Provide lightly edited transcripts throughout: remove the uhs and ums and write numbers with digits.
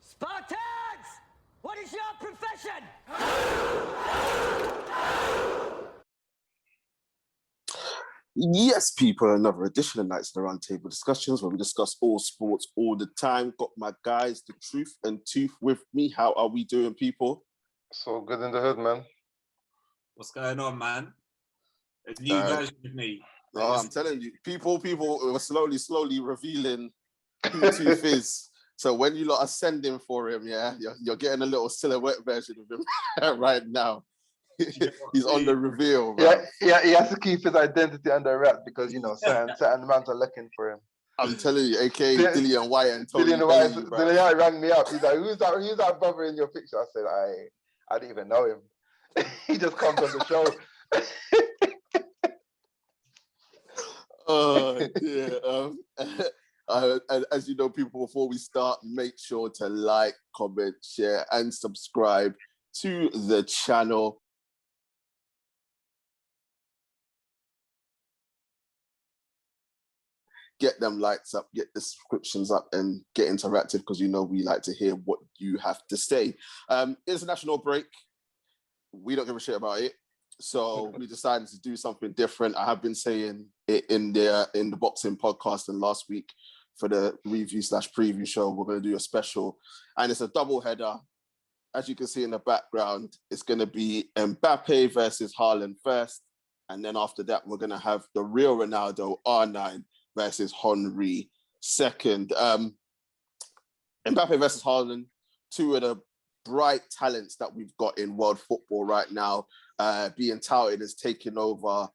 Spartans! What is your profession? Yes, people, another edition of Nights in the Round Table Discussions where we discuss all sports all the time. Got my guys, the Truth and Tooth, with me. How are we doing, people? So good in the hood, man. What's going on, man? A new version of me. Oh, I'm telling you, people were slowly revealing who Tooth is. So when you lot are sending for him, yeah, you're getting a little silhouette version of him right now. He's on the reveal, bro. Yeah, he has to keep his identity under wraps because certain amounts are looking for him. I'm telling you, aka Dillian White and Tony Dillian White rang me up. He's like, "Who's that brother in your picture?" I said, "I didn't even know him. He just comes on the show." And as you know, people, before we start, make sure to like, comment, share, and subscribe to the channel. Get them lights up, get the subscriptions up, and get interactive because you know we like to hear what you have to say. International break, we don't give a shit about it, so we decided to do something different. I have been saying it in the boxing podcast, and last week for the review/preview show, we're going to do a special, and it's a double header. As you can see in the background, it's going to be Mbappe versus Haaland first, and then after that, we're going to have the real Ronaldo R9 versus Henry second. Mbappe versus Haaland, two of the bright talents that we've got in world football right now, being touted as taking over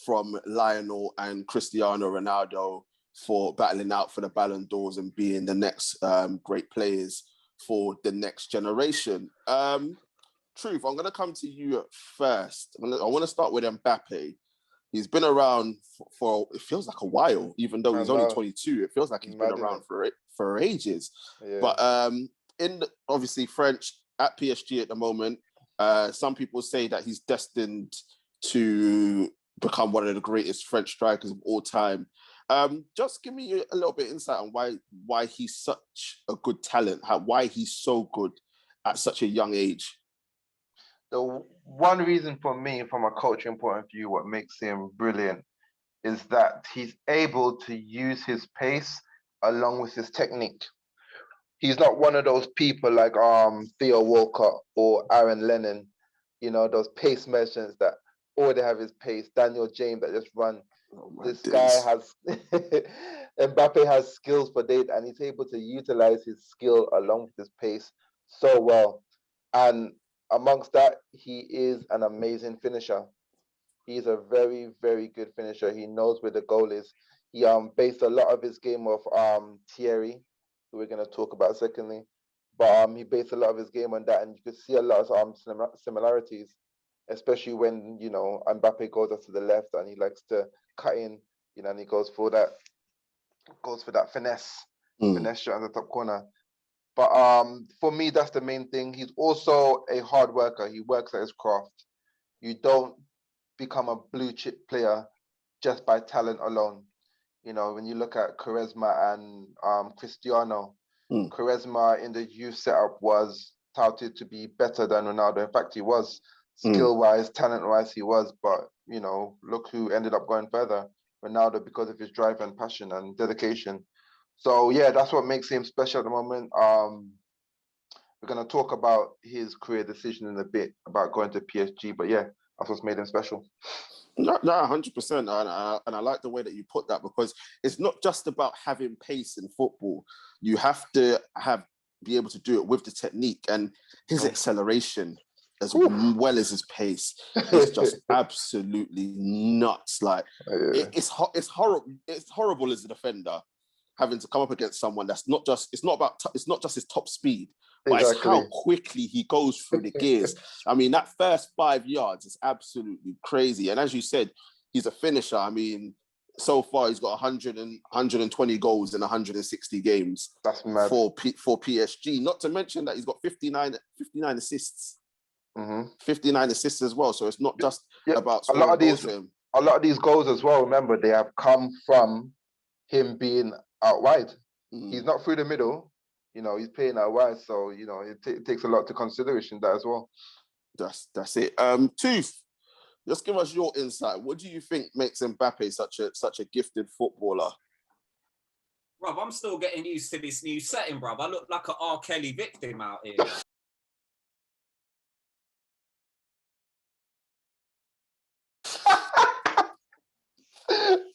from Lionel and Cristiano Ronaldo for battling out for the Ballon d'Ors and being the next great players for the next generation. Truth, I'm going to come to you first. I want to start with Mbappe. He's been around for it feels like a while, even though he's only 22. It feels like he's been around for ages. Yeah. But obviously French at PSG at the moment, some people say that he's destined to become one of the greatest French strikers of all time. Just give me a little bit of insight on why he's such a good talent, why he's so good at such a young age. The one reason for me, from a coaching point of view, what makes him brilliant is that he's able to use his pace along with his technique. He's not one of those people like Theo Walcott or Aaron Lennon, those pace merchants that all they have is pace. Daniel James that just run. Mbappe has skills for days, and he's able to utilize his skill along with his pace so well. And amongst that, he is an amazing finisher. He's a very, very good finisher. He knows where the goal is. He based a lot of his game off Thierry, who we're going to talk about secondly. But he based a lot of his game on that, and you could see a lot of similarities, especially when, Mbappe goes up to the left and he likes to cut in, and he goes for that finesse shot in the top corner. But for me, that's the main thing. He's also a hard worker. He works at his craft. You don't become a blue chip player just by talent alone. When you look at Quaresma and Cristiano, Quaresma in the youth setup was touted to be better than Ronaldo. In fact, he was. Skill-wise, talent-wise, he was. But, look who ended up going further. Ronaldo, because of his drive and passion and dedication. So, yeah, that's what makes him special at the moment. We're going to talk about his career decision in a bit, about going to PSG. But, yeah, that's what's made him special. No, 100%. And I like the way that you put that, because it's not just about having pace in football. You have to be able to do it with the technique, and his acceleration as well as his pace is just absolutely nuts. Like it's horrible. It's horrible as a defender having to come up against someone that's not just his top speed, but it's how quickly he goes through the gears. I mean, that first 5 yards is absolutely crazy. And as you said, he's a finisher. I mean, so far he's got 120 goals in 160 games. That's mad. For PSG. Not to mention that he's got 59 assists. 59 assists as well. So it's not just about a lot of these goals as well. Remember, they have come from him being out wide. He's not through the middle. you know, he's playing out wide, so you know, it takes a lot to consideration that as well. That's it. Tooth, just give us your insight. What do you think makes Mbappe such a gifted footballer? Bruv, I'm still getting used to this new setting, bruv. I look like an R. Kelly victim out here.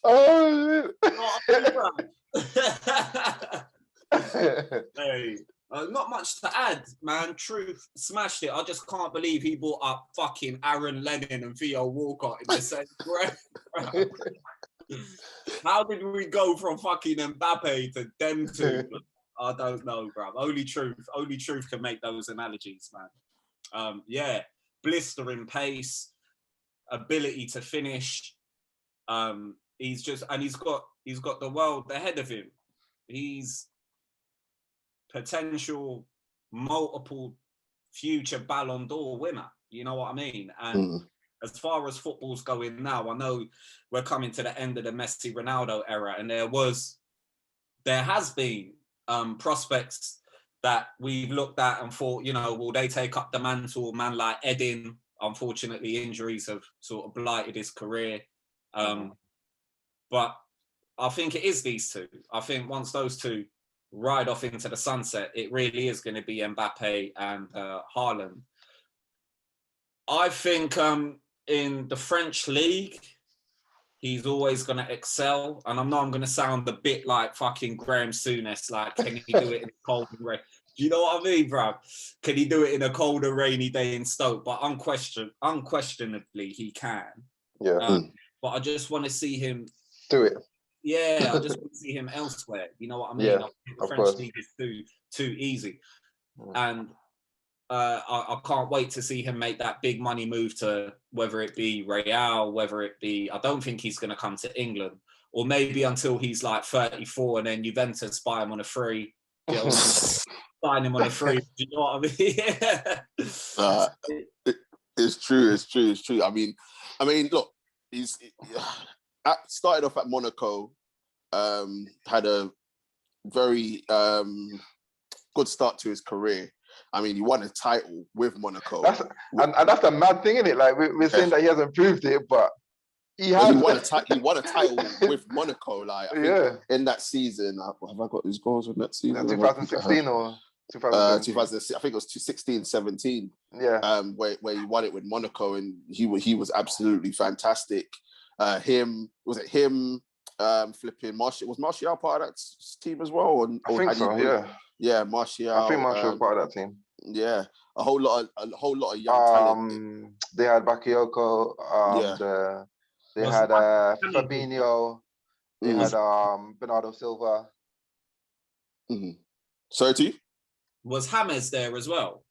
Oh, hey, not much to add, man. Truth smashed it. I just can't believe he brought up fucking Aaron Lennon and Theo Walcott in the same breath. How did we go from fucking Mbappe to them two? I don't know, bro. Only truth can make those analogies, man. Yeah, blistering pace, ability to finish. He's got the world ahead of him. He's potential multiple future Ballon d'Or winner. You know what I mean? And as far as football's going now, I know we're coming to the end of the Messi Ronaldo era, and there has been prospects that we've looked at and thought, you know, will they take up the mantle? Man like Edin, unfortunately, injuries have sort of blighted his career. But I think it is these two. I think once those two ride off into the sunset, it really is going to be Mbappe and Haaland. I think in the French league, he's always going to excel. And I know I'm going to sound a bit like fucking Graham Souness, like, can he do it in a cold and rain? Do you know what I mean, bro? Can he do it in a cold and rainy day in Stoke? But unquestionably, he can. Yeah. But I just want to see him Do it. Yeah, I just want to see him elsewhere. You know what I mean? Yeah, I think the of French course. league is too easy. And I can't wait to see him make that big money move to whether it be Real, whether it be, I don't think he's going to come to England, or maybe until he's like 34 and then Juventus buy him on a free. Sign him on a free. Do you know what I mean? It's true. I mean, look, he started off at Monaco, had a very good start to his career. I mean, he won a title with Monaco. That's the mad thing, isn't it? Like we're saying that he hasn't proved it, but he has. He won a title with Monaco. Like I think in that season, have I got his goals in that season? 2016 or 2017? 2006. I think it was 16, 17. Yeah. Where he won it with Monaco, and he was absolutely fantastic. Flipping Martial, was Martial part of that team as well? I think so. Yeah, Martial. I think Martial was part of that team. Yeah, a whole lot of young talent. They had Bakayoko. They had Fabinho. They had Bernardo Silva. Sorry, to you? Was James there as well?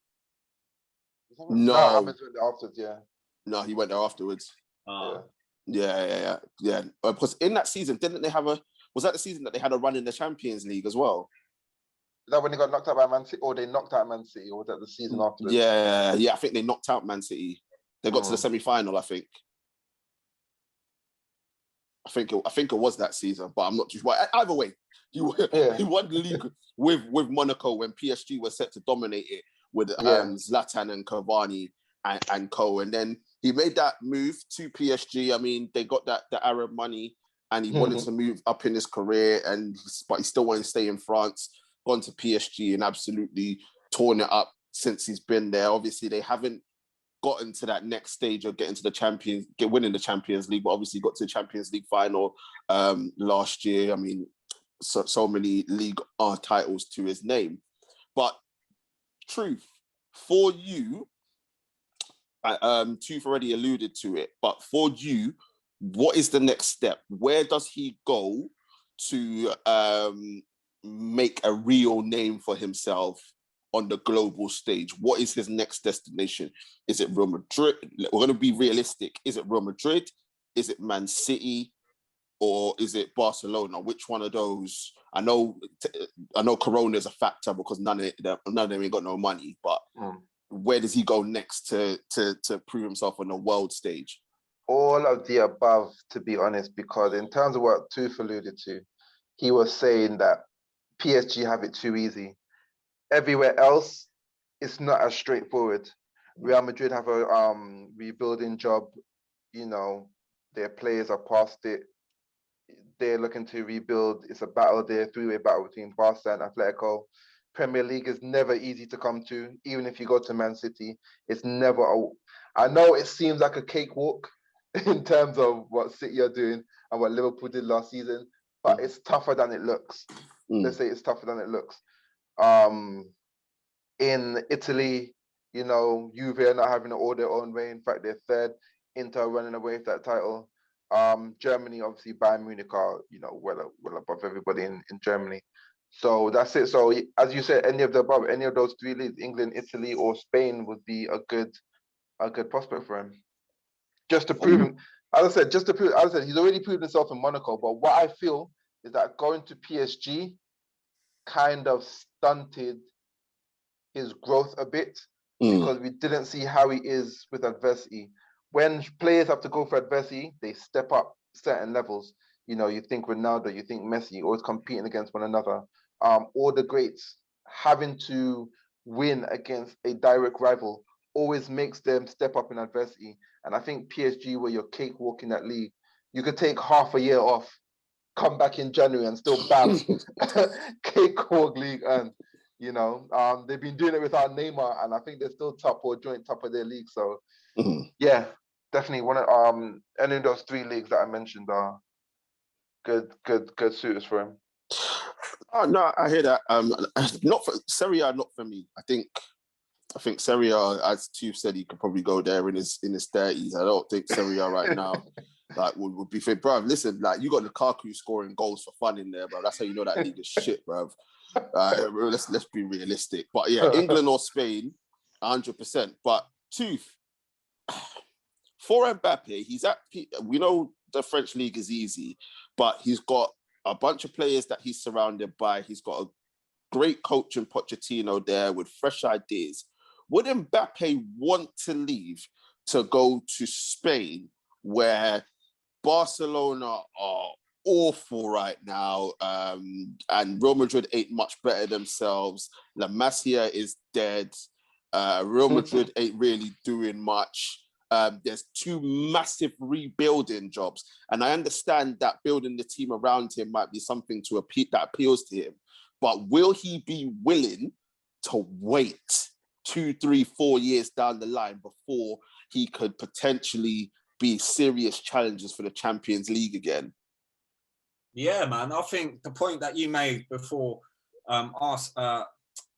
No, James went there afterwards. Yeah. No, he went there afterwards. Yeah. Because in that season, didn't they have was that the season that they had a run in the Champions League as well? Is that when they got knocked out by Man City, or they knocked out Man City, or was that the season afterwards? Yeah. I think they knocked out Man City. They got to the semi-final, I think. I think it was that season, but I'm not too sure. Either way, he won the league with Monaco when PSG was set to dominate it with Zlatan and Cavani and co. And then he made that move to PSG. I mean, they got the Arab money, and he wanted to move up in his career, but he still wanted to stay in France. Gone to PSG and absolutely torn it up since he's been there. Obviously, they haven't gotten to that next stage of getting to winning the Champions League, but obviously got to the Champions League final last year. I mean, so many league titles to his name. But truth, for you, Tooth already alluded to it, but for you, what is the next step? Where does he go to make a real name for himself on the global stage? What is his next destination? Is it Real Madrid? We're going to be realistic. Is it Real Madrid? Is it Man City? Or is it Barcelona? Which one of those? I know Corona is a factor because none of them ain't got no money, but where does he go next to prove himself on the world stage? All of the above, to be honest, because in terms of what Tooth alluded to, he was saying that PSG have it too easy. everywhere else, it's not as straightforward. Real Madrid have a rebuilding job. You know, their players are past it. They're looking to rebuild. It's a battle there, three-way battle between Barca and Atletico. Premier League is never easy to come to. Even if you go to Man City, it's never I know it seems like a cakewalk in terms of what City are doing and what Liverpool did last season, but it's tougher than it looks. Let's say it's tougher than it looks. In Italy, you know, Juve are not having it all their own way. In fact, they're third. Inter running away with that title. Germany, obviously, Bayern Munich are, you know, well above everybody in Germany. So that's it. So as you said, any of the above, any of those three leagues, England, Italy, or Spain, would be a good prospect for him. Just to prove him, as I said, he's already proved himself in Monaco. But what I feel is that going to PSG kind of stunted his growth a bit because we didn't see how he is with adversity. When players have to go for adversity, they step up certain levels. You know, you think Ronaldo, you think Messi, always competing against one another. All the greats having to win against a direct rival always makes them step up in adversity. And I think PSG were your cakewalk in that league. You could take half a year off, come back in January and still bam, cakewalk league. And, you know, they've been doing it without Neymar, and I think they're still top or joint top of their league. So, yeah, definitely one of any of those three leagues that I mentioned are good suitors for him. Oh no, I hear that. Not for Serie A, not for me. I think Serie A, as Tooth said, he could probably go there in his 30s. I don't think Serie A right now like would be fit, bro. Listen, like you got Lukaku scoring goals for fun in there, bro. That's how you know that league is shit, bro. Let's be realistic. But yeah, England or Spain, 100%. But Tooth, for Mbappe, we know the French league is easy, but he's got a bunch of players that he's surrounded by. He's got a great coach in Pochettino there with fresh ideas. Would Mbappe want to leave to go to Spain, where Barcelona are awful right now, and Real Madrid ain't much better themselves? La Masia is dead. Real Madrid ain't really doing much. There's two massive rebuilding jobs, and I understand that building the team around him might be something that appeals to him. But will he be willing to wait 2, 3, 4 years down the line before he could potentially be serious challengers for the Champions League again? Yeah, man. I think the point that you made before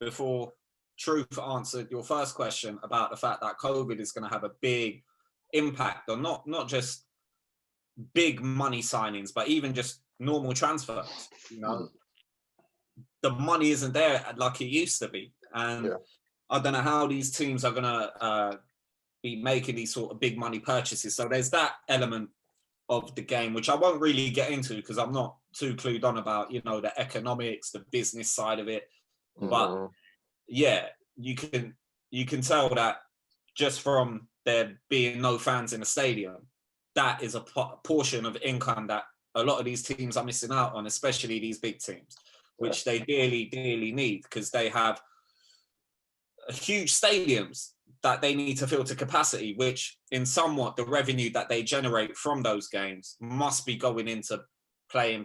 before Truth answered your first question about the fact that COVID is going to have a big impact on not just big money signings, but even just normal transfers. You know, the money isn't there like it used to be, and I don't know how these teams are going to be making these sort of big money purchases. So there's that element of the game, which I won't really get into because I'm not too clued on about, you know, the economics, the business side of it. But yeah, you can tell that just from there being no fans in the stadium, that is a portion of income that a lot of these teams are missing out on, especially these big teams, which they dearly need, because they have huge stadiums that they need to fill to capacity, which in somewhat the revenue that they generate from those games must be going into paying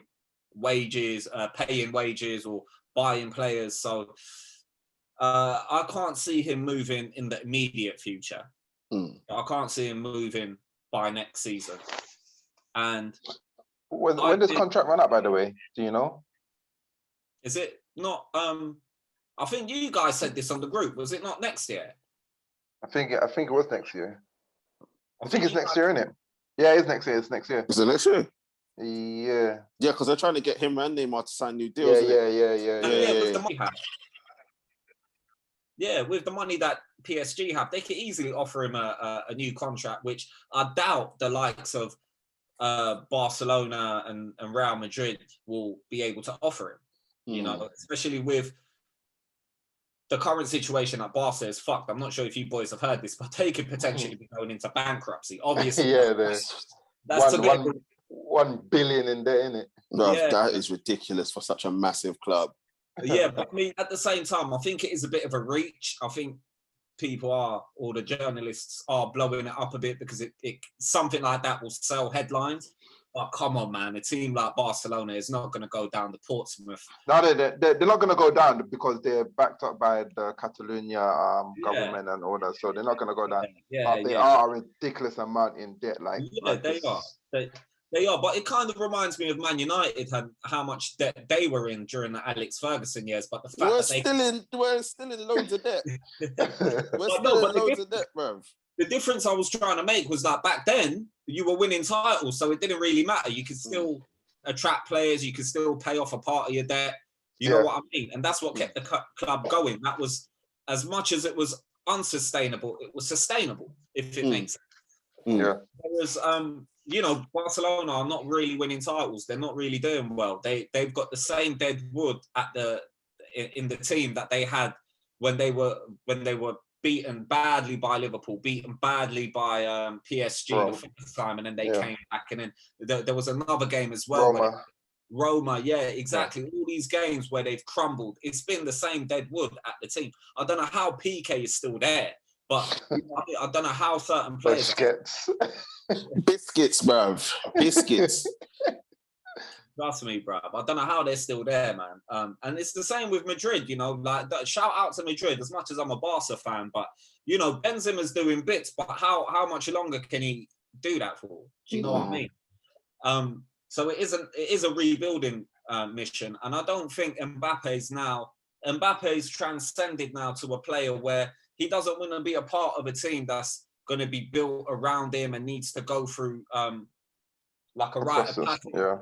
wages or buying players. So I can't see him moving in the immediate future. I can't see him moving by next season. And when does contract run out, by the way? Do you know? Is it not? I think you guys said this on the group. Was it not next year? I think it was next year. I think it's next year, isn't it? Yeah, it's next year. It's next year. Is it next year? Yeah. Yeah, because they're trying to get him and Neymar to sign new deals. Yeah, with the money that PSG have, they could easily offer him a new contract, which I doubt the likes of Barcelona and Real Madrid will be able to offer him. You know, especially with the current situation at Barca is fucked. I'm not sure if you boys have heard this, but they could potentially be going into bankruptcy. Obviously, that's 1 billion in there, isn't it? No, that is ridiculous for such a massive club. Yeah, but I mean, at the same time, I think it is a bit of a reach. I think or the journalists are blowing it up a bit because it something like that will sell headlines. But come on, man, a team like Barcelona is not going to go down to Portsmouth. No, they're not going to go down because they're backed up by the Catalonia government and all that. So they're not going to go down. But they are a ridiculous amount in debt. Like they are. They are, but it kind of reminds me of Man United and how much debt they were in during the Alex Ferguson years. But the fact we're still in loads of debt. We're still in loads of debt, bro. The difference I was trying to make was that back then you were winning titles, so it didn't really matter. You could still attract players, you could still pay off a part of your debt. You know what I mean? And that's what kept the club going. That was, as much as it was unsustainable, it was sustainable, if it makes sense. Yeah. Whereas, Barcelona are not really winning titles. They're not really doing well. They've got the same dead wood in the team that they had when they were beaten badly by Liverpool, beaten badly by PSG the first time, and then they came back. And then there was another game as well. Roma, yeah, exactly. All these games where they've crumbled. It's been the same dead wood at the team. I don't know how PK is still there, but I don't know how certain players... Biscuits, bruv. Biscuits. Trust me, bruv. I don't know how they're still there, man. And it's the same with Madrid, like shout out to Madrid as much as I'm a Barca fan, but Benzema's doing bits, but how much longer can he do that for? Do you know what I mean? So it is a rebuilding mission. And I don't think Mbappe's transcended now to a player where he doesn't want to be a part of a team that's going to be built around him and needs to go through like a rite of passage. I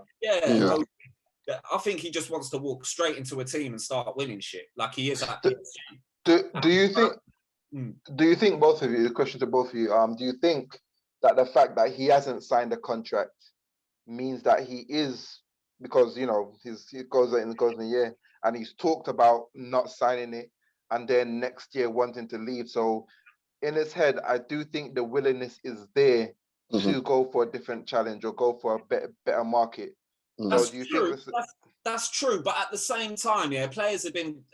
think he just wants to walk straight into a team and start winning shit like he is at PSG. Do you think both of you, the question to both of you, do you think that the fact that he hasn't signed a contract means that he is, because he goes in a year and he's talked about not signing it and then next year wanting to leave, so in his head, I do think the willingness is there to go for a different challenge or go for a better market. That's so do you true. think that's true, but at the same time, players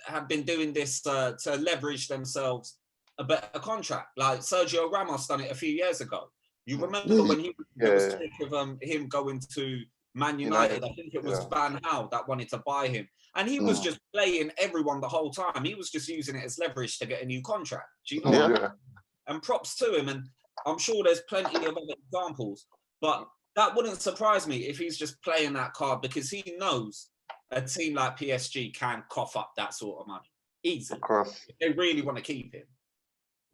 have been doing this to leverage themselves a better contract. Like Sergio Ramos done it a few years ago. You remember when there was talk of him going to Man United? I think it was Van Gaal that wanted to buy him. And he was just playing everyone the whole time. He was just using it as leverage to get a new contract. Do you know what I mean? And props to him. And I'm sure there's plenty of other examples. But that wouldn't surprise me if he's just playing that card because he knows a team like PSG can cough up that sort of money easily. Of course. If they really want to keep him.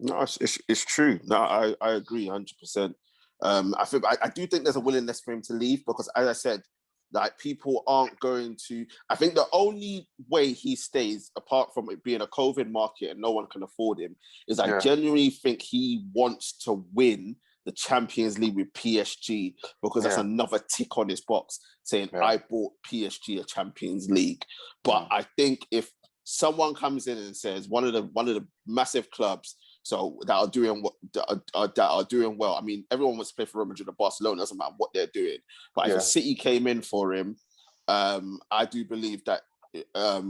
No, it's true. No, I agree 100%. I do think there's a willingness for him to leave because, as I said, like people aren't going to. I think the only way he stays, apart from it being a COVID market and no one can afford him, is I genuinely think he wants to win the Champions League with PSG because that's another tick on his box saying I bought PSG a Champions League. But I think if someone comes in and says one of the massive clubs that are doing well. I mean, everyone wants to play for Real Madrid or Barcelona, doesn't matter what they're doing. But if a City came in for him, I do believe that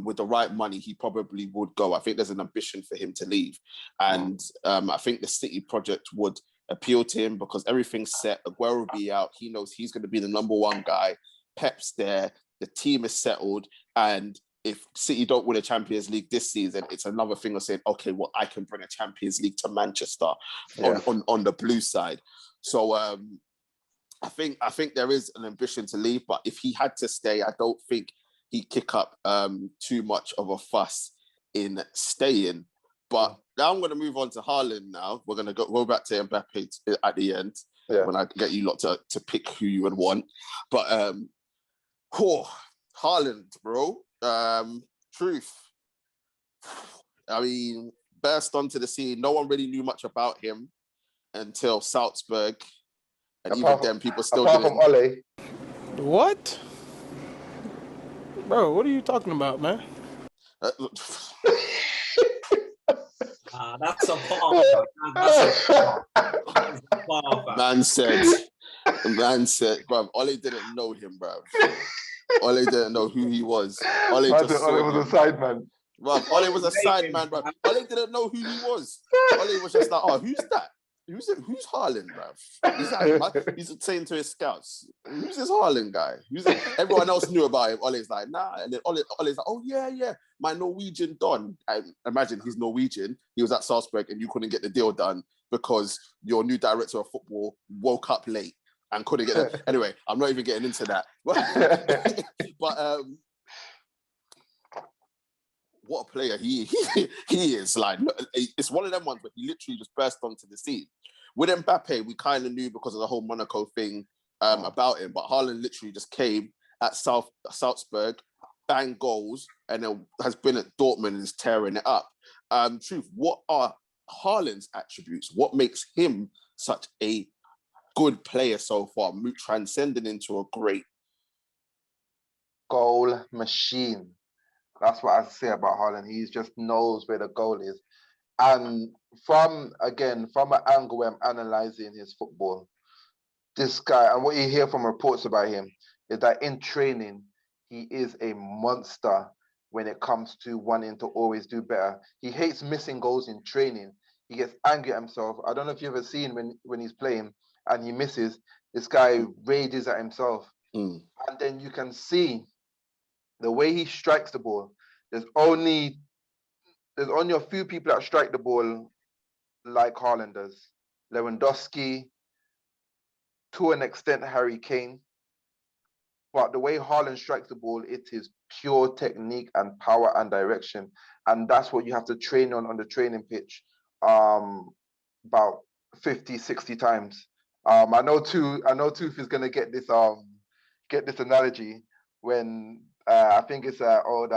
with the right money, he probably would go. I think there's an ambition for him to leave. And I think the City project would appeal to him because everything's set. Aguero will be out. He knows he's going to be the number one guy. Pep's there. The team is settled. And if City don't win a Champions League this season, it's another thing of saying, okay, well, I can bring a Champions League to Manchester on the blue side. So I think there is an ambition to leave, but if he had to stay, I don't think he'd kick up too much of a fuss in staying. But now I'm going to move on to Haaland now. We're going to go back to Mbappe at the end when I get you lot to pick who you would want. But Haaland, bro. Truth. I mean, burst onto the scene. No one really knew much about him until Salzburg. And even then, people still didn't. Apart from Ole. What? Bro, what are you talking about, man? That's a part. Man said, bro, Ole didn't know him, bro. Ole didn't know who he was. Ole I just thought saw Ole was him. a side man. Bruv, Ole was a side man, bro. Ole didn't know who he was. Ole was just like, oh, who's that? Who's Haaland, bruv? He's saying to his scouts, who's this Haaland guy? Everyone else knew about him. Ole's like, nah. And then Ole's like, oh, yeah, my Norwegian Don. I imagine he's Norwegian. He was at Salzburg and you couldn't get the deal done because your new director of football woke up late and couldn't get it. Anyway, I'm not even getting into that. But what a player he is. Like, it's one of them ones where he literally just burst onto the scene. With Mbappe, we kind of knew because of the whole Monaco thing about him, but Haaland literally just came at Salzburg, banged goals, and then has been at Dortmund and is tearing it up. Truth, what are Haaland's attributes? What makes him such a good player so far, transcending into a great goal machine? That's what I say about Haaland. He just knows where the goal is. And from an angle where I'm analysing his football, this guy, and what you hear from reports about him, is that in training, he is a monster when it comes to wanting to always do better. He hates missing goals in training. He gets angry at himself. I don't know if you've ever seen when he's playing and he misses, this guy rages at himself. And then you can see the way he strikes the ball. There's only a few people that strike the ball like Haaland does. Lewandowski, to an extent, Harry Kane. But the way Haaland strikes the ball, it is pure technique and power and direction. And that's what you have to train on the training pitch about 50, 60 times. I know Tooth is going to get this analogy when I think it's old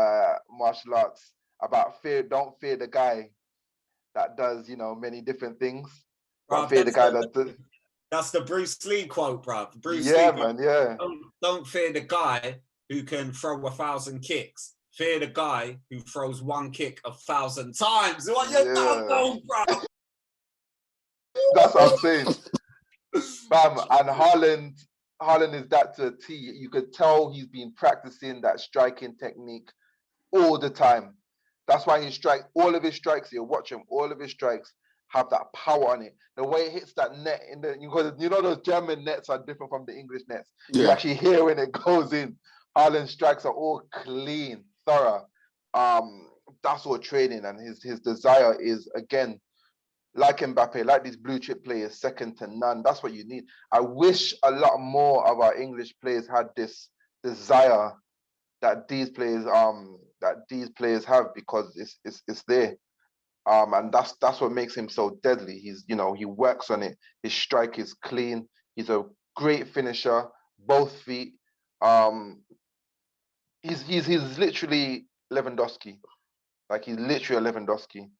martial arts about don't fear the guy that does, many different things, but fear the guy that does. That's the Bruce Lee quote, bruv. Bruce Lee, man, yeah. Don't fear the guy who can throw 1,000 kicks. Fear the guy who throws one kick 1,000 times. What you don't know, bruv? That's what I'm saying. Bam, and Haaland is that to a T. You could tell he's been practicing that striking technique all the time. That's why all of his strikes, you watch him, all of his strikes have that power on it. The way it hits that net, because those German nets are different from the English nets. Yeah. You actually hear when it goes in. Haaland's strikes are all clean, thorough. That's all training, and his desire is, again, like Mbappe, like these blue chip players, second to none. That's what you need. I wish a lot more of our English players had this desire that these players have, because it's there. And that's what makes him so deadly. He works on it. His strike is clean. He's a great finisher, both feet. He's literally Lewandowski. Like, he's literally a Lewandowski.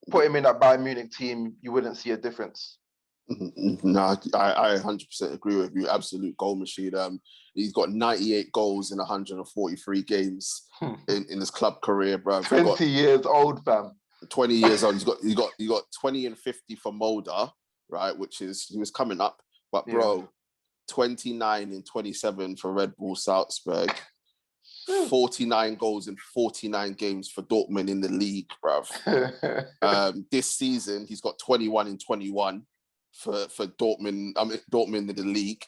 Put him in that Bayern Munich team, you wouldn't see a difference. No, I 100% agree with you. Absolute goal machine. He's got 98 goals in 143 games in his club career, bro. 20 years old, fam. 20 years old. He got 20 and 50 for Mulder, right? Which is, he was coming up, but bro, 29 and 27 for Red Bull Salzburg. 49 goals in 49 games for Dortmund in the league, bruv. This season, he's got 21 and 21 for Dortmund. Dortmund in the league.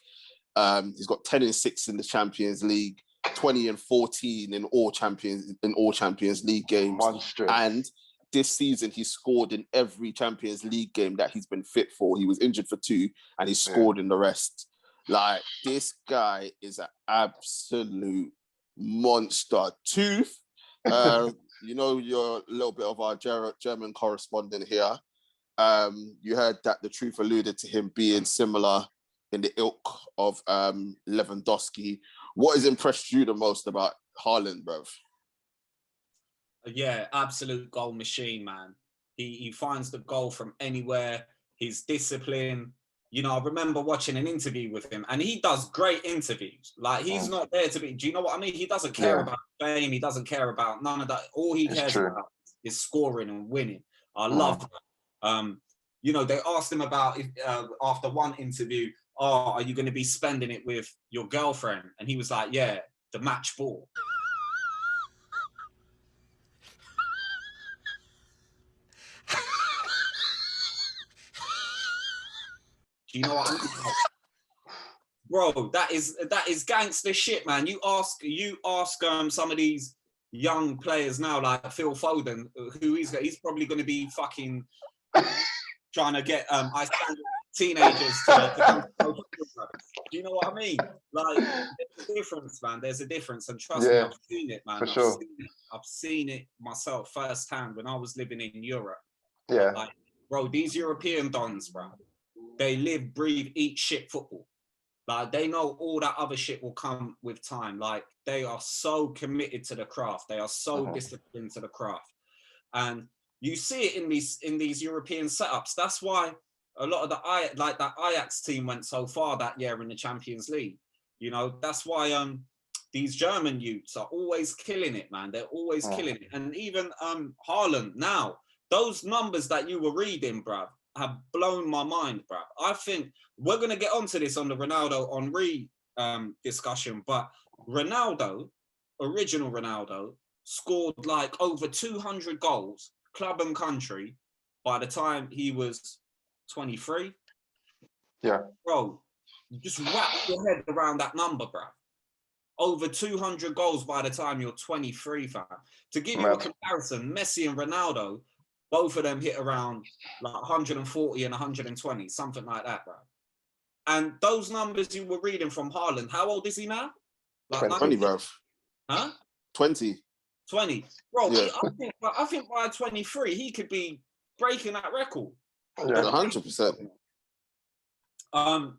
He's got 10 and 6 in the Champions League, 20 and 14 in all Champions League games. Monstrous. And this season, he scored in every Champions League game that he's been fit for. He was injured for 2, and he scored in the rest. Like, this guy is an absolute monster. Tooth, you're a little bit of our German correspondent here. You heard that the Truth alluded to him being similar in the ilk of Lewandowski. What has impressed you the most about Haaland, bruv? Yeah, absolute goal machine, man. He finds the goal from anywhere. His discipline. I remember watching an interview with him, and he does great interviews. Like, he's not there to be, do you know what I mean? He doesn't care about fame. He doesn't care about none of that. All he cares about is scoring and winning. I love that. They asked him about, after one interview, are you going to be spending it with your girlfriend? And he was like, yeah. the match ball. Do you know what I mean? Bro, that is gangster shit, man. You ask some of these young players now, like Phil Foden, who he's probably going to be fucking trying to get Icelandic teenagers to come to play football. Do you know what I mean? Like, there's a difference, man. There's a difference, and trust me, I've seen it, man. For sure. I've seen it myself firsthand when I was living in Europe. Yeah. Like, bro, these European dons, bro, they live, breathe, eat shit football. Like, they know all that other shit will come with time. Like, they are so committed to the craft. They are so disciplined to the craft. And you see it in these European setups. That's why a lot of that Ajax team went so far that year in the Champions League. You know, that's why these German youths are always killing it, man. They're always killing it. And even Haaland now, those numbers that you were reading, bruv, have blown my mind, bruv. I think we're going to get onto this on the Ronaldo Henry discussion, but Ronaldo, original Ronaldo, scored like over 200 goals, club and country, by the time he was 23. Yeah. Bro, just wrap your head around that number, bruv. Over 200 goals by the time you're 23, fam. To give you a comparison, Messi and Ronaldo, both of them hit around like 140 and 120, something like that, bro. And those numbers you were reading from Haaland, how old is he now? Like 20, bro. Huh? 20. 20. Bro, Yeah. I think by 23, he could be breaking that record. Yeah. 100%.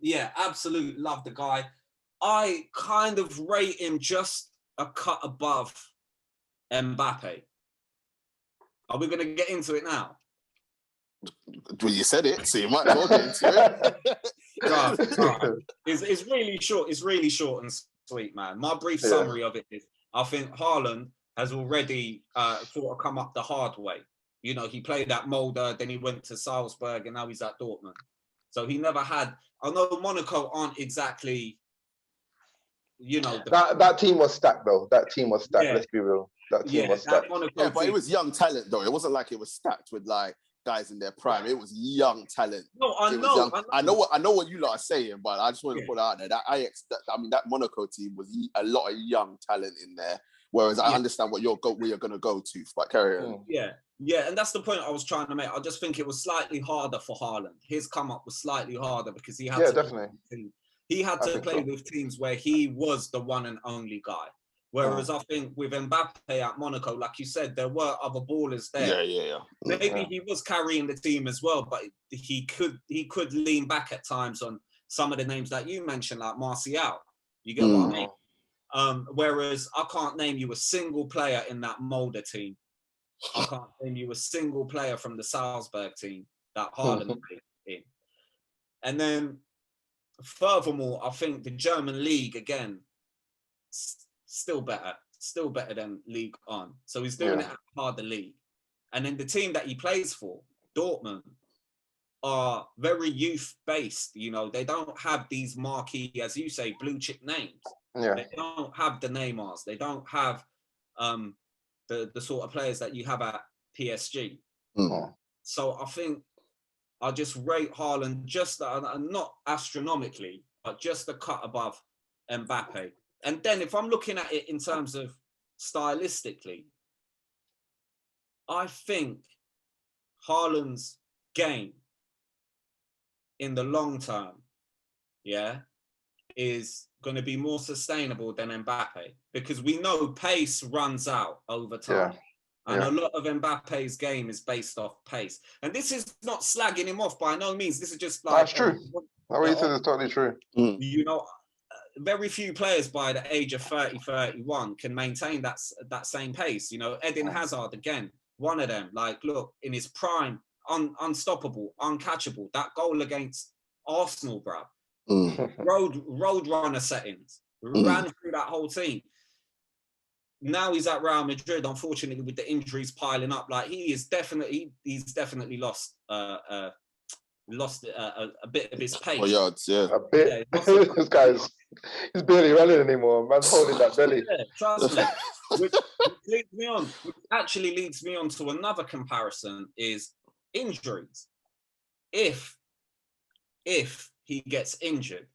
Yeah, absolutely love the guy. I kind of rate him just a cut above Mbappe. Are we going to get into it now? Well, you said it, so you might as well get into it. Right. It's really short. It's really short and sweet, man. My brief summary of it is, I think Haaland has already sort of come up the hard way. You know, he played at Molde, then he went to Salzburg, and now he's at Dortmund. So he never had. I know Monaco aren't exactly, you know, that team was stacked though. That team was stacked. Let's be real. That team was stacked. Yeah, but it was young talent though. It wasn't like it was stacked with like guys in their prime. It was young talent. No, I know. I know what you lot are saying, but I just want to put it out there. That Ajax, that Monaco team was a lot of young talent in there. Whereas I understand where you're going to go to, but carry on. Yeah, and that's the point I was trying to make. I just think it was slightly harder for Haaland. His come up was slightly harder because he had to play with teams where he was the one and only guy. Whereas I think with Mbappe at Monaco, like you said, there were other ballers there. Yeah. Maybe he was carrying the team as well, but he could lean back at times on some of the names that you mentioned, like Martial. You get what I mean? Whereas I can't name you a single player in that Molde team. I can't name you a single player from the Salzburg team that Haaland played in. And then, furthermore, I think the German league, again, still better than League On. So he's doing it at harder league. And then the team that he plays for, Dortmund, are very youth-based. You know, they don't have these marquee, as you say, blue-chip names. Yeah. They don't have the Neymars. They don't have the sort of players that you have at PSG. So I think I just rate Haaland just not astronomically, but just a cut above Mbappe. And then if I'm looking at it in terms of stylistically, I think Haaland's game in the long term, is going to be more sustainable than Mbappe, because we know pace runs out over time. And a lot of Mbappe's game is based off pace. And this is not slagging him off by no means. This is just like... That's true. What you said is totally true. You know, very few players by the age of 30, 31 can maintain that same pace. You know, Eden Hazard, again, one of them. Like, look, in his prime, unstoppable, uncatchable. That goal against Arsenal, bruv. Road runner settings. Ran through that whole team. Now he's at Real Madrid, unfortunately, with the injuries piling up. Like, he's definitely lost a bit of his pace. Yards, a bit. This guy's He's barely running anymore. Man's holding that belly. Yeah, trust me. Which leads me on. Which actually leads me on to another comparison is injuries. If he gets injured,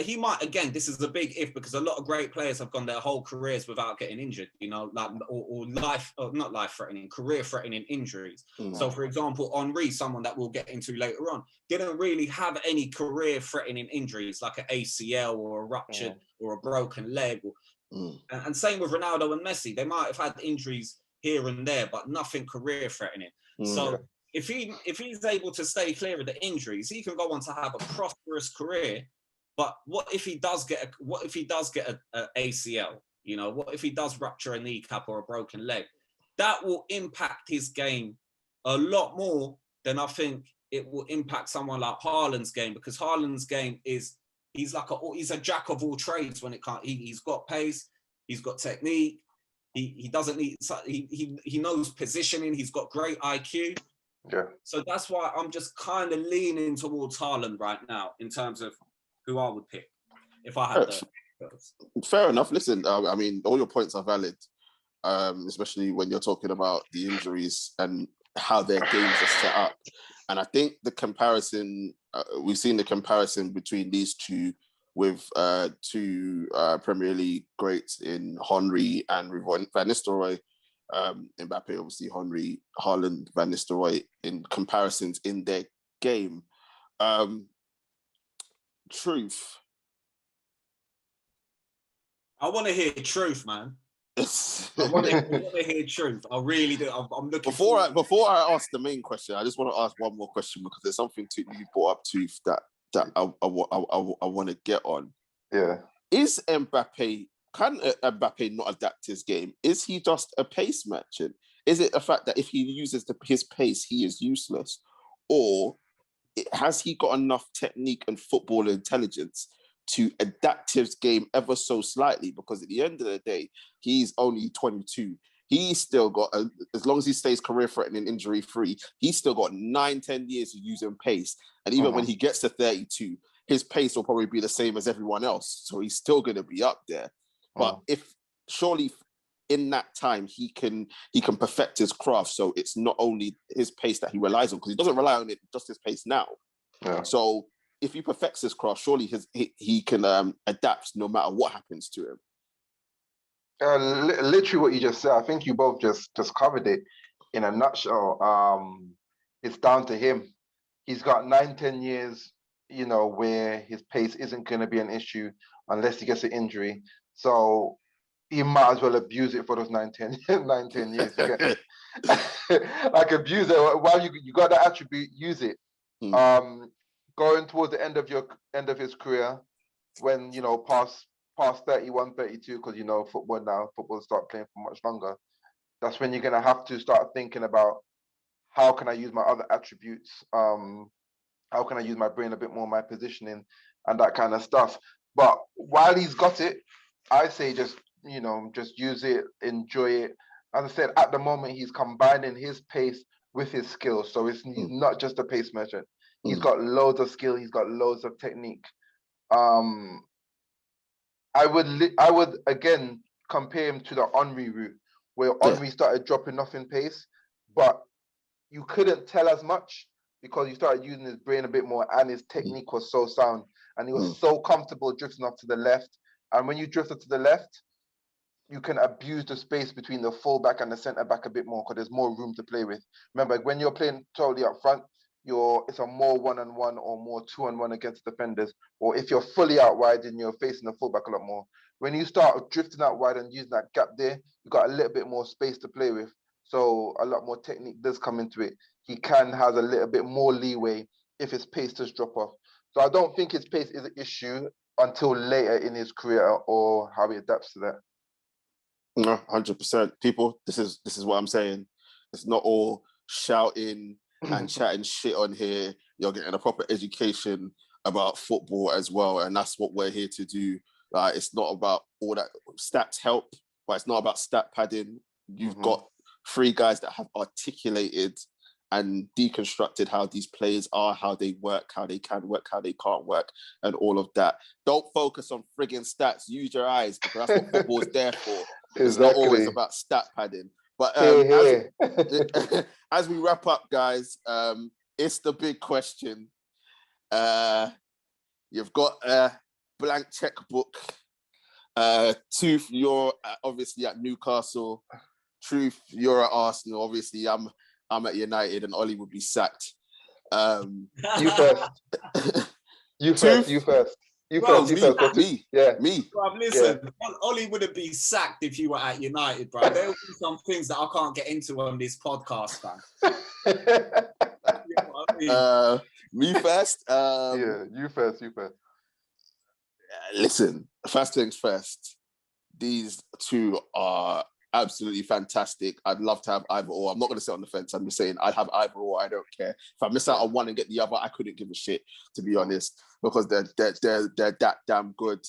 he might, again, this is a big if, because a lot of great players have gone their whole careers without getting injured, you know, like or not life-threatening, career-threatening injuries. So, for example, Henry, someone that we'll get into later on, didn't really have any career-threatening injuries like an ACL or a ruptured or a broken leg. And same with Ronaldo and Messi. They might have had injuries here and there, but nothing career-threatening. So if he's able to stay clear of the injuries, he can go on to have a prosperous career. But what if he does get a ACL? You know, what if he does rupture a kneecap or a broken leg? That will impact his game a lot more than I think it will impact someone like Haaland's game, because Haaland's game is he's a jack of all trades when it comes. He's got pace, he's got technique. He doesn't need. He knows positioning. He's got great IQ. Yeah. So that's why I'm just kind of leaning towards Haaland right now in terms of who I would pick if I had Fair enough. Listen, I mean, all your points are valid, especially when you're talking about the injuries and how their games are set up. And I think the comparison, we've seen the comparison between these two with two Premier League greats in Henry and Van Nistelrooy. Mbappe, obviously, Henry, Haaland, Van Nistelrooy, in comparisons in their game. Truth. I want to hear truth, man. I want to hear truth. I really do. I'm looking. Before I ask the main question, I just want to ask one more question, because there's something you brought up, Truth, that I want to get on. Yeah. Is Mbappe? Can Mbappe not adapt his game? Is he just a pace merchant? Is it a fact that if he uses his pace, he is useless, or has he got enough technique and football intelligence to adapt his game ever so slightly? Because at the end of the day, he's only 22. He's still got, as long as he stays career-threatening, injury-free, he's still got 9-10 years of using pace. And even when he gets to 32, his pace will probably be the same as everyone else. So he's still going to be up there. But surely in that time, he can perfect his craft. So it's not only his pace that he relies on, because he doesn't rely on it, just his pace now. Yeah. So if he perfects his craft, surely he can adapt no matter what happens to him. Literally what you just said, I think you both just covered it in a nutshell. It's down to him. He's got 9-10 years, you know, where his pace isn't going to be an issue unless he gets an injury. So he might as well abuse it for those 9-10 years. You get me? Like, abuse it while you got that attribute. Use it. Going towards the end of his career, when, you know, past 31, 32, because, you know, football start playing for much longer. That's when you're gonna have to start thinking about, how can I use my other attributes? How can I use my brain a bit more, my positioning and that kind of stuff? But while he's got it, I say just use it, enjoy it. As I said, at the moment, he's combining his pace with his skills. So he's not just a pace merchant. He's got loads of skill. He's got loads of technique. I would again compare him to the Henry route, where Henry started dropping off in pace, but you couldn't tell as much because he started using his brain a bit more, and his technique was so sound, and he was so comfortable drifting off to the left. And when you drifted to the left, you can abuse the space between the fullback and the centre back a bit more, because there's more room to play with. Remember, when you're playing totally up front, it's a more 1-on-1 or more 2-on-1 against defenders. Or if you're fully out wide and you're facing the fullback a lot more. When you start drifting out wide and using that gap there, you got a little bit more space to play with. So a lot more technique does come into it. He has a little bit more leeway if his pace does drop off. So I don't think his pace is an issue until later in his career, or how he adapts to that. No, 100%. People, this is what I'm saying. It's not all shouting and chatting shit on here. You're getting a proper education about football as well, and that's what we're here to do. It's not about all that. Stats help, but it's not about stat padding. You've got three guys that have articulated and deconstructed how these players are, how they work, how they can work, how they can't work, and all of that. Don't focus on frigging stats. Use your eyes, because that's what football's there for. It's not always about stat padding. But as we wrap up, guys, it's the big question. You've got a blank checkbook. Tooth, you're obviously at Newcastle. Truth, you're at Arsenal. Obviously, I'm at United, and Ollie would be sacked. You first. You first. You first. You Bro, first. You first. Me. Yeah. Me. Bro, listen, Ollie wouldn't be sacked if you were at United, bro. There will be some things that I can't get into on this podcast, fam. You know what I mean? Me first. Yeah, you first. You first. Listen, first things first. These two are absolutely fantastic. I'd love to have either or. I'm not going to sit on the fence. I'm just saying I'd have either or. I don't care. If I miss out on one and get the other, I couldn't give a shit, to be honest, because they're that damn good.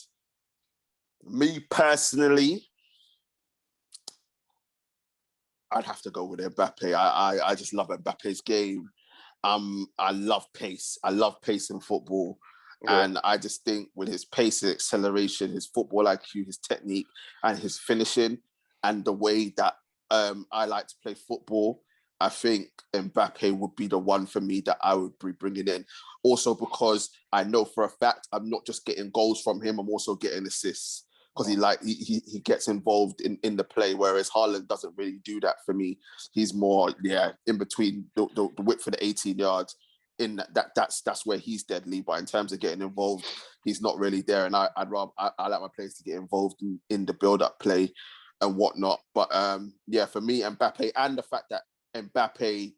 Me personally, I'd have to go with Mbappe. I just love Mbappe's game. I love pace. I love pace in football. Yeah. And I just think with his pace, his acceleration, his football IQ, his technique, and his finishing, and the way that I like to play football, I think Mbappe would be the one for me that I would be bringing in. Also because I know for a fact I'm not just getting goals from him, I'm also getting assists, because he gets involved in the play, whereas Haaland doesn't really do that for me. He's more in between the width for the 18 yards. That's where he's deadly, but in terms of getting involved, he's not really there. And I like my players to get involved in the build-up play and whatnot. But for me, Mbappe, and the fact that Mbappe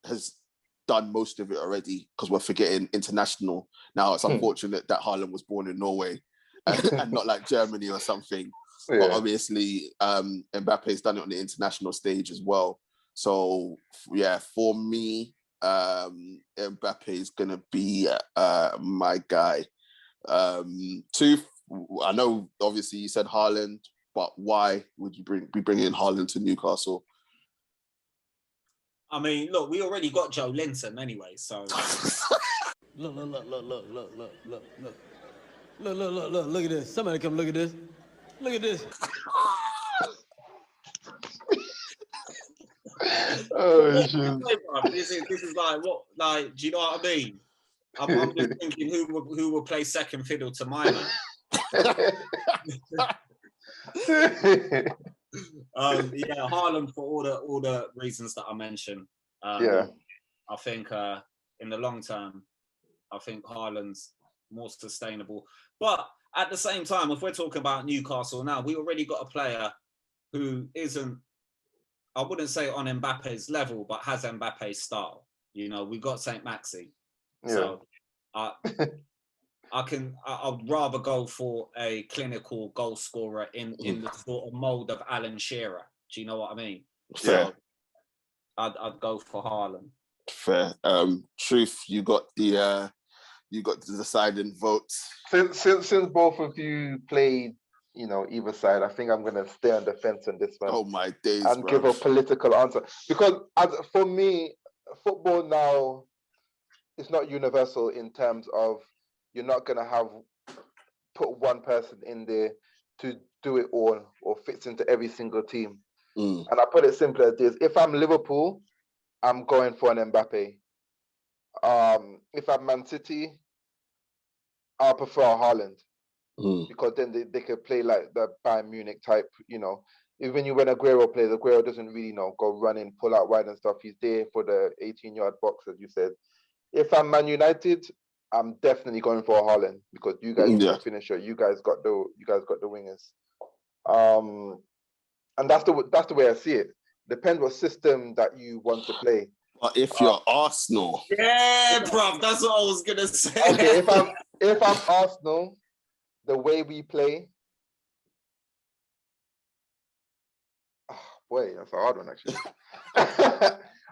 has done most of it already, because we're forgetting international. Now it's unfortunate that Haaland was born in Norway and not like Germany or something. Yeah. But obviously, Mbappe's done it on the international stage as well. So yeah, for me, Mbappe is gonna be my guy. Tooth, I know obviously you said Haaland, but why would you be bringing in Haaland to Newcastle? I mean, look, we already got Joe Linton anyway, so. Look at this. Somebody come look at this. Look at this. Oh, shit. This is like what? Like, do you know what I mean? I'm just thinking who will play second fiddle to my man. Haaland for all the reasons that I mentioned. I think in the long term, I think Haaland's more sustainable. But at the same time, if we're talking about Newcastle now, we already got a player who isn't, I wouldn't say on Mbappe's level, but has Mbappe's style. You know, we got St. Maxi. Yeah. So I'd rather go for a clinical goal scorer in the sort of mold of Alan Shearer. Do you know what I mean? Fair. So I'd go for Haaland. Fair. Truth, you got the deciding vote. Since both of you played, you know, either side, I think I'm gonna stay on the fence on this one. Oh my days, and give a political answer, because for me, football now is not universal in terms of you're not gonna put one person in there to do it all or fits into every single team. And I put it simply as this: if I'm Liverpool, I'm going for an Mbappe. If I'm Man City, I prefer Haaland. Because then they could play like the Bayern Munich type, you know. Even when Aguero plays, Aguero doesn't really go running, pull out wide and stuff. He's there for the 18-yard box, as you said. If I'm Man United, I'm definitely going for Haaland, because you guys are the finisher. You guys got the wingers. And that's the way I see it. Depends what system that you want to play. But if you're Arsenal, bro, that's what I was gonna say. Okay, if I'm Arsenal, the way we play, boy, that's a hard one actually.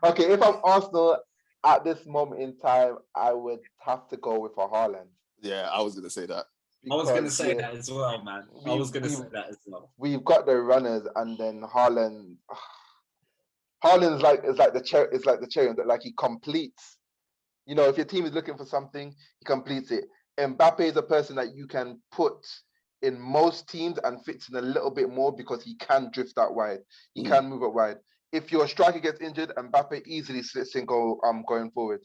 Okay, if I'm Arsenal at this moment in time, I would have to go with a Haaland. Yeah, I was gonna say that. I was gonna say that as well, man. I was gonna say that as well. We've got the runners, and then Haaland. Haaland is like the cherry. It's like the cherry that like he completes. You know, if your team is looking for something, he completes it. Mbappe is a person that you can put in most teams and fits in a little bit more because he can drift out wide. He can move it wide. If your striker gets injured, Mbappe easily slits in going forward.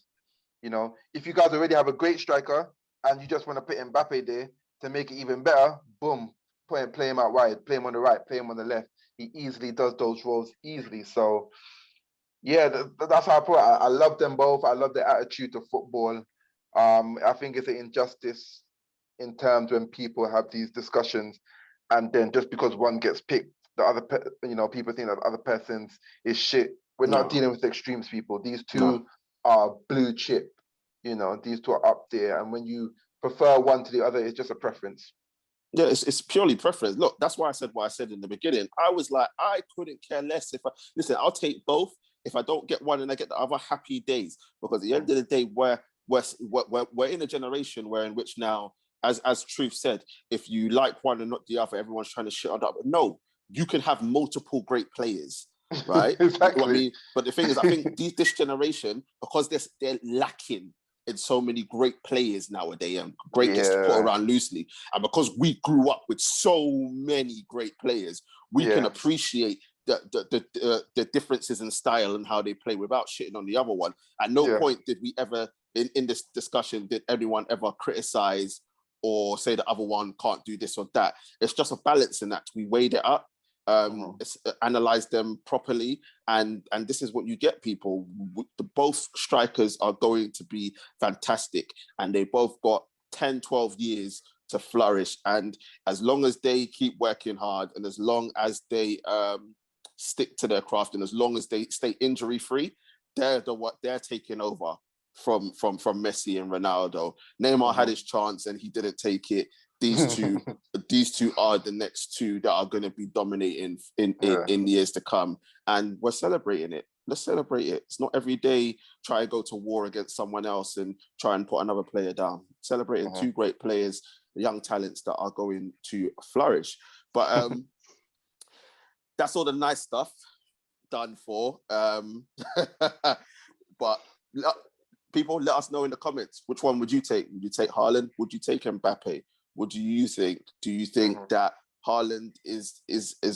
You know, if you guys already have a great striker and you just want to put Mbappe there to make it even better, boom, play him out wide, play him on the right, play him on the left. He easily does those roles easily. So yeah, that's how I put it. I love them both. I love their attitude to football. I think it's an injustice in terms when people have these discussions, and then just because one gets picked, the other, people think that the other person's is shit. We're not dealing with extremes, people. These two are blue chip. You know, these two are up there, and when you prefer one to the other, it's just a preference. Yeah, it's purely preference. Look, that's why I said what I said in the beginning. I was like, I couldn't care less if listen, I'll take both. If I don't get one and I get the other, happy days. Because at the end of the day, we're in a generation where in which now, as Truth said, if you like one and not the other, everyone's trying to shit on that. But no, you can have multiple great players, right? Exactly. You know what I mean? But the thing is, I think this generation, because they're lacking in so many great players nowadays, and great gets put around loosely. And because we grew up with so many great players, we can appreciate the differences in style and how they play without shitting on the other one. At no point did we ever, in this discussion, did anyone ever criticize or say the other one can't do this or that. It's just a balancing act. We weighed it up, analyze them properly, and this is what you get, people. Both strikers are going to be fantastic, and they both got 10, 12 years to flourish. And as long as they keep working hard, and as long as they stick to their craft, and as long as they stay injury free, they're taking over from Messi and Ronaldo. Neymar had his chance and he didn't take it. These two are the next two that are going to be dominating in years to come, and we're celebrating it. Let's celebrate it. It's not every day try and go to war against someone else and try and put another player down. Celebrating two great players, young talents that are going to flourish. But that's all the nice stuff done for. But people, let us know in the comments, which one would you take? Would you take Haaland? Would you take Mbappe? What do you think? Do you think that Haaland is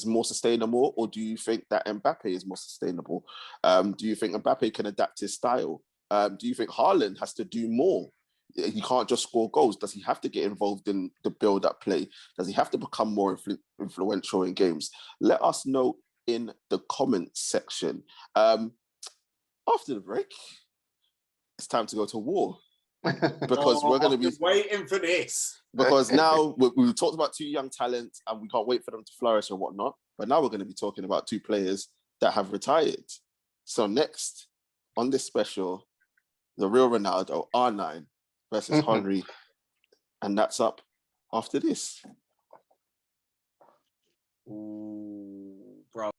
more sustainable, or do you think that Mbappe is more sustainable? Do you think Mbappe can adapt his style? Do you think Haaland has to do more? He can't just score goals. Does he have to get involved in the build-up play? Does he have to become more influential in games? Let us know in the comments section. After the break, it's time to go to war. Because we're going to be waiting for this. Because now we've talked about two young talents and we can't wait for them to flourish and whatnot. But now we're going to be talking about two players that have retired. So next on this special, the real Ronaldo, R9 versus Henry. And that's up after this. Ooh.